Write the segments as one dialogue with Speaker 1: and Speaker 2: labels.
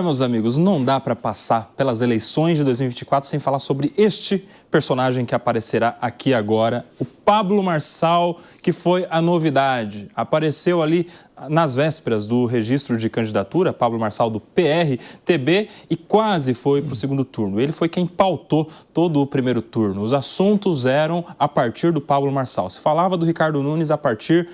Speaker 1: Meus amigos, não dá para passar pelas eleições de 2024 sem falar sobre este personagem que aparecerá aqui agora, o Pablo Marçal, que foi a novidade. Apareceu ali nas vésperas do registro de candidatura, Pablo Marçal do PRTB, e quase foi para o segundo turno. Ele foi quem pautou todo o primeiro turno. Os assuntos eram a partir do Pablo Marçal. Se falava do Ricardo Nunes a partir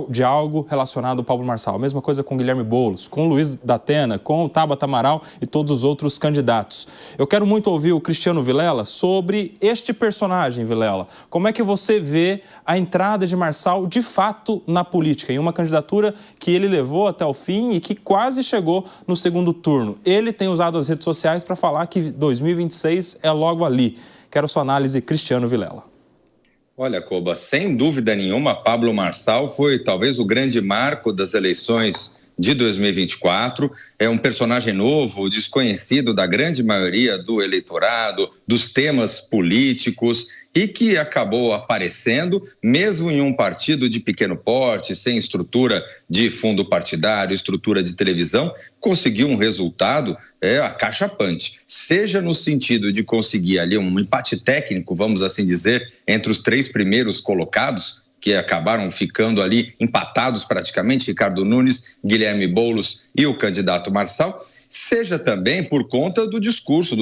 Speaker 1: de algo relacionado ao Pablo Marçal. A mesma coisa com Guilherme Boulos, com Luiz da Atena, com o Tabata Amaral e todos os outros candidatos. Eu quero muito ouvir o Cristiano Vilela sobre este personagem, Vilela. Como é que você vê a entrada de Marçal, de fato, na política, em uma candidatura que ele levou até o fim e que quase chegou no segundo turno? Ele tem usado as redes sociais para falar que 2026 é logo ali. Quero sua análise, Cristiano Vilela.
Speaker 2: Olha, Koba, sem dúvida nenhuma, Pablo Marçal foi talvez o grande marco das eleições de 2024. É um personagem novo, desconhecido da grande maioria do eleitorado, dos temas políticos, e que acabou aparecendo, mesmo em um partido de pequeno porte, sem estrutura de fundo partidário, estrutura de televisão, conseguiu um resultado acachapante. Seja no sentido de conseguir ali um empate técnico, vamos assim dizer, entre os 3 primeiros colocados, que acabaram ficando ali empatados praticamente, Ricardo Nunes, Guilherme Boulos e o candidato Marçal, seja também por conta do discurso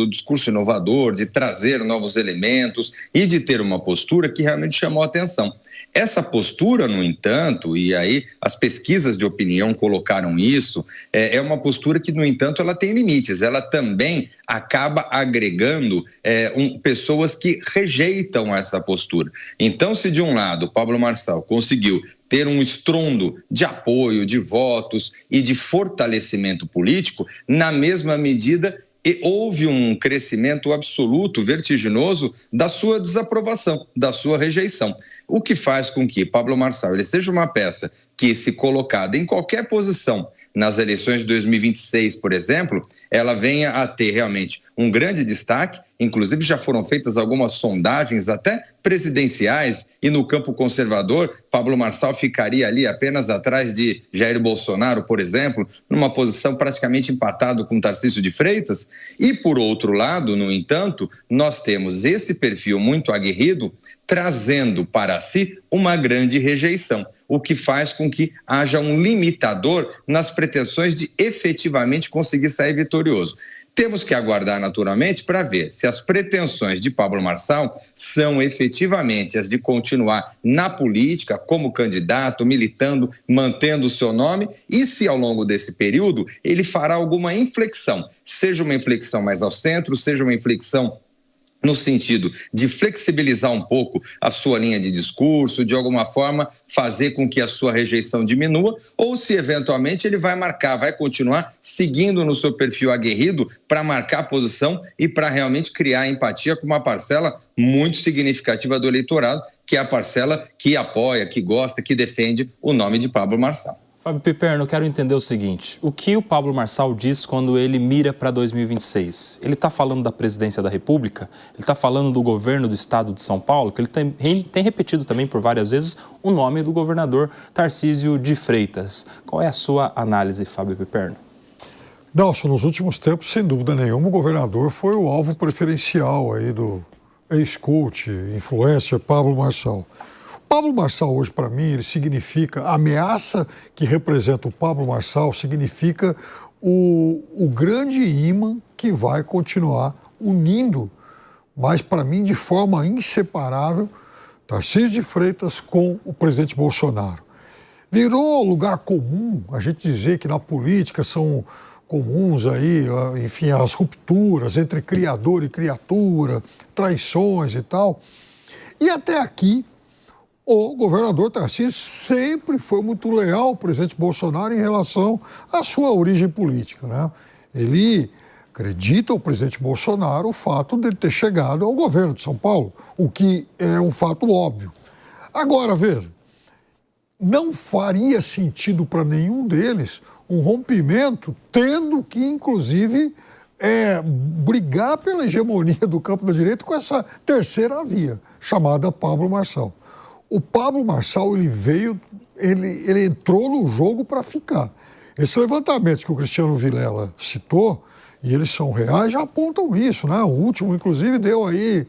Speaker 2: inovador, de trazer novos elementos e de ter uma postura que realmente chamou a atenção. Essa postura, no entanto, e aí as pesquisas de opinião colocaram isso, é uma postura que, no entanto, ela tem limites. Ela também acaba agregando pessoas que rejeitam essa postura. Então, se de um lado o Pablo Marçal conseguiu ter um estrondo de apoio, de votos e de fortalecimento político, na mesma medida houve um crescimento absoluto, vertiginoso, da sua desaprovação, da sua rejeição. O que faz com que Pablo Marçal ele seja uma peça que, se colocada em qualquer posição nas eleições de 2026, por exemplo, ela venha a ter realmente um grande destaque. Inclusive já foram feitas algumas sondagens até presidenciais, e no campo conservador, Pablo Marçal ficaria ali apenas atrás de Jair Bolsonaro, por exemplo, numa posição praticamente empatado com Tarcísio de Freitas. E, por outro lado, no entanto, nós temos esse perfil muito aguerrido trazendo para si uma grande rejeição, o que faz com que haja um limitador nas pretensões de efetivamente conseguir sair vitorioso. Temos que aguardar naturalmente para ver se as pretensões de Pablo Marçal são efetivamente as de continuar na política como candidato, militando, mantendo o seu nome, e se ao longo desse período ele fará alguma inflexão, seja uma inflexão mais ao centro, seja uma inflexão no sentido de flexibilizar um pouco a sua linha de discurso, de alguma forma fazer com que a sua rejeição diminua, ou se eventualmente ele vai continuar seguindo no seu perfil aguerrido para marcar posição e para realmente criar empatia com uma parcela muito significativa do eleitorado, que é a parcela que apoia, que gosta, que defende o nome de Pablo Marçal.
Speaker 1: Fábio Piperno, eu quero entender o seguinte: o que o Pablo Marçal diz quando ele mira para 2026? Ele está falando da presidência da República? Ele está falando do governo do estado de São Paulo? Que ele tem repetido também por várias vezes o nome do governador Tarcísio de Freitas. Qual é a sua análise, Fábio Piperno?
Speaker 3: Nelson, nos últimos tempos, sem dúvida nenhuma, o governador foi o alvo preferencial aí do ex-coach, influencer Pablo Marçal. Pablo Marçal hoje, para mim, ele significa, a ameaça que representa o Pablo Marçal significa o grande imã que vai continuar unindo, mas para mim de forma inseparável, Tarcísio de Freitas com o presidente Bolsonaro. Virou lugar comum a gente dizer que na política são comuns aí, enfim, as rupturas entre criador e criatura, traições e tal. E até aqui, o governador Tarcísio sempre foi muito leal ao presidente Bolsonaro em relação à sua origem política, né? Ele acredita ao presidente Bolsonaro o fato dele ter chegado ao governo de São Paulo, o que é um fato óbvio. Agora, veja, não faria sentido para nenhum deles um rompimento, tendo que, inclusive, brigar pela hegemonia do campo da direita com essa terceira via, chamada Pablo Marçal. O Pablo Marçal, ele entrou no jogo para ficar. Esses levantamentos que o Cristiano Vilela citou, e eles são reais, já apontam isso, né? O último, inclusive, deu aí,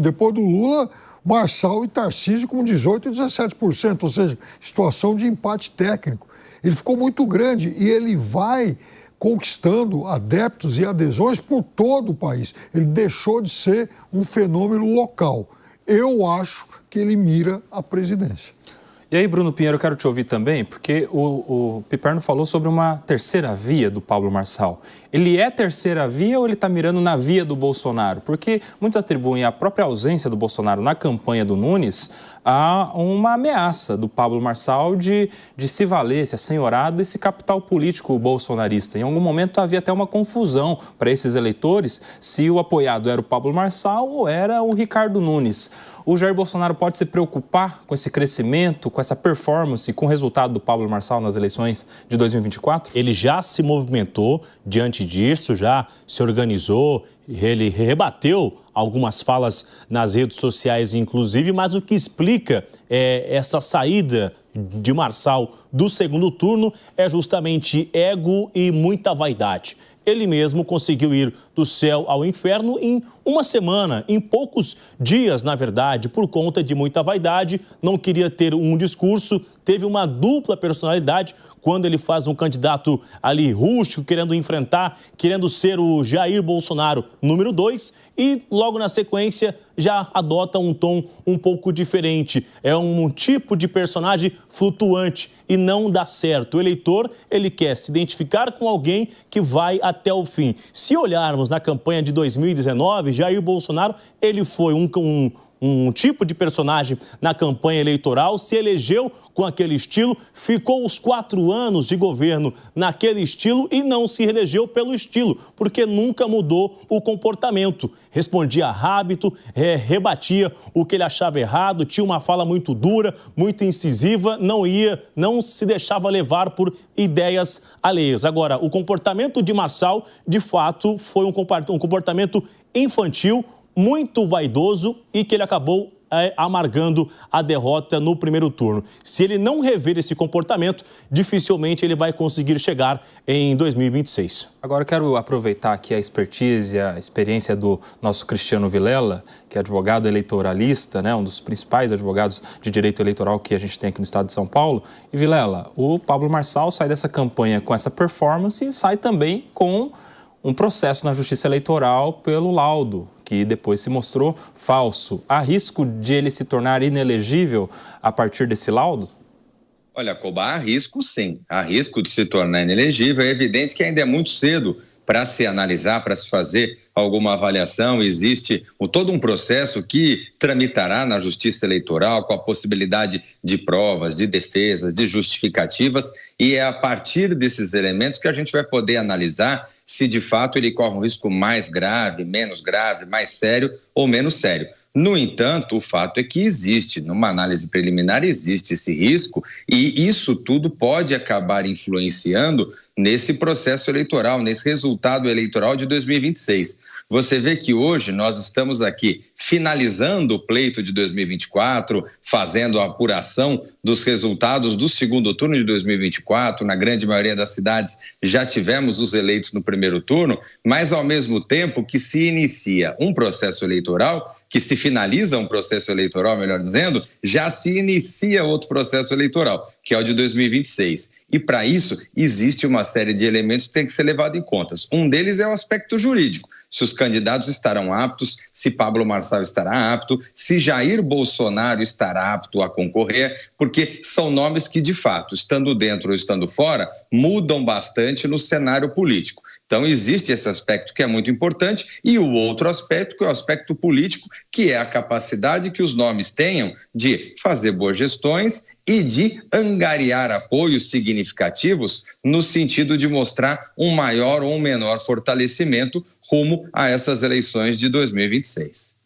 Speaker 3: depois do Lula, Marçal e Tarcísio com 18% e 17%, ou seja, situação de empate técnico. Ele ficou muito grande e ele vai conquistando adeptos e adesões por todo o país. Ele deixou de ser um fenômeno local. Eu acho que ele mira a presidência.
Speaker 1: E aí, Bruno Pinheiro, eu quero te ouvir também, porque o Piperno falou sobre uma terceira via do Pablo Marçal. Ele é terceira via ou ele está mirando na via do Bolsonaro? Porque muitos atribuem a própria ausência do Bolsonaro na campanha do Nunes a uma ameaça do Pablo Marçal de se valer, se assenhorar desse capital político bolsonarista. Em algum momento havia até uma confusão para esses eleitores se o apoiado era o Pablo Marçal ou era o Ricardo Nunes. O Jair Bolsonaro pode se preocupar com esse crescimento, com essa performance, com o resultado do Pablo Marçal nas eleições de 2024?
Speaker 4: Ele já se movimentou diante disso, já se organizou, ele rebateu algumas falas nas redes sociais, inclusive, mas o que explica essa saída de Marçal do segundo turno é justamente ego e muita vaidade. Ele mesmo conseguiu ir do céu ao inferno em uma semana, em poucos dias, na verdade, por conta de muita vaidade, não queria ter um discurso, teve uma dupla personalidade quando ele faz um candidato ali rústico, querendo enfrentar, querendo ser o Jair Bolsonaro número 2 e logo na sequência já adota um tom um pouco diferente. É um tipo de personagem flutuante e não dá certo. O eleitor, ele quer se identificar com alguém que vai até o fim. Se olharmos na campanha de 2019, Jair Bolsonaro, ele foi um tipo de personagem na campanha eleitoral, se elegeu com aquele estilo, ficou os 4 anos de governo naquele estilo e não se reelegeu pelo estilo, porque nunca mudou o comportamento. Respondia rápido, rebatia o que ele achava errado, tinha uma fala muito dura, muito incisiva, não se deixava levar por ideias alheias. Agora, o comportamento de Marçal, de fato, foi um comportamento infantil, muito vaidoso e que ele acabou amargando a derrota no primeiro turno. Se ele não rever esse comportamento, dificilmente ele vai conseguir chegar em 2026.
Speaker 1: Agora eu quero aproveitar aqui a expertise, a experiência do nosso Cristiano Vilela, que é advogado eleitoralista, né, um dos principais advogados de direito eleitoral que a gente tem aqui no estado de São Paulo. E Vilela, o Pablo Marçal sai dessa campanha com essa performance e sai também com um processo na Justiça Eleitoral pelo laudo, que depois se mostrou falso. Há risco de ele se tornar inelegível a partir desse laudo?
Speaker 2: Olha, Coba, há risco sim. Há risco de se tornar inelegível. É evidente que ainda é muito cedo para se analisar, para se fazer alguma avaliação. Existe todo um processo que tramitará na Justiça Eleitoral com a possibilidade de provas, de defesas, de justificativas, e é a partir desses elementos que a gente vai poder analisar se de fato ele corre um risco mais grave, menos grave, mais sério ou menos sério. No entanto, o fato é que existe, numa análise preliminar, existe esse risco e isso tudo pode acabar influenciando nesse processo eleitoral, nesse resultado eleitoral de 2026. Você vê que hoje nós estamos aqui finalizando o pleito de 2024, fazendo a apuração dos resultados do segundo turno de 2024. Na grande maioria das cidades já tivemos os eleitos no primeiro turno, mas ao mesmo tempo que se inicia um processo eleitoral, que se finaliza um processo eleitoral, melhor dizendo, já se inicia outro processo eleitoral, que é o de 2026. E para isso existe uma série de elementos que tem que ser levado em conta. Um deles é o aspecto jurídico. Se os candidatos estarão aptos, se Pablo Marçal estará apto, se Jair Bolsonaro estará apto a concorrer, porque são nomes que, de fato, estando dentro ou estando fora, mudam bastante no cenário político. Então, existe esse aspecto que é muito importante e o outro aspecto, que é o aspecto político, que é a capacidade que os nomes tenham de fazer boas gestões e de angariar apoios significativos no sentido de mostrar um maior ou um menor fortalecimento rumo a essas eleições de 2026.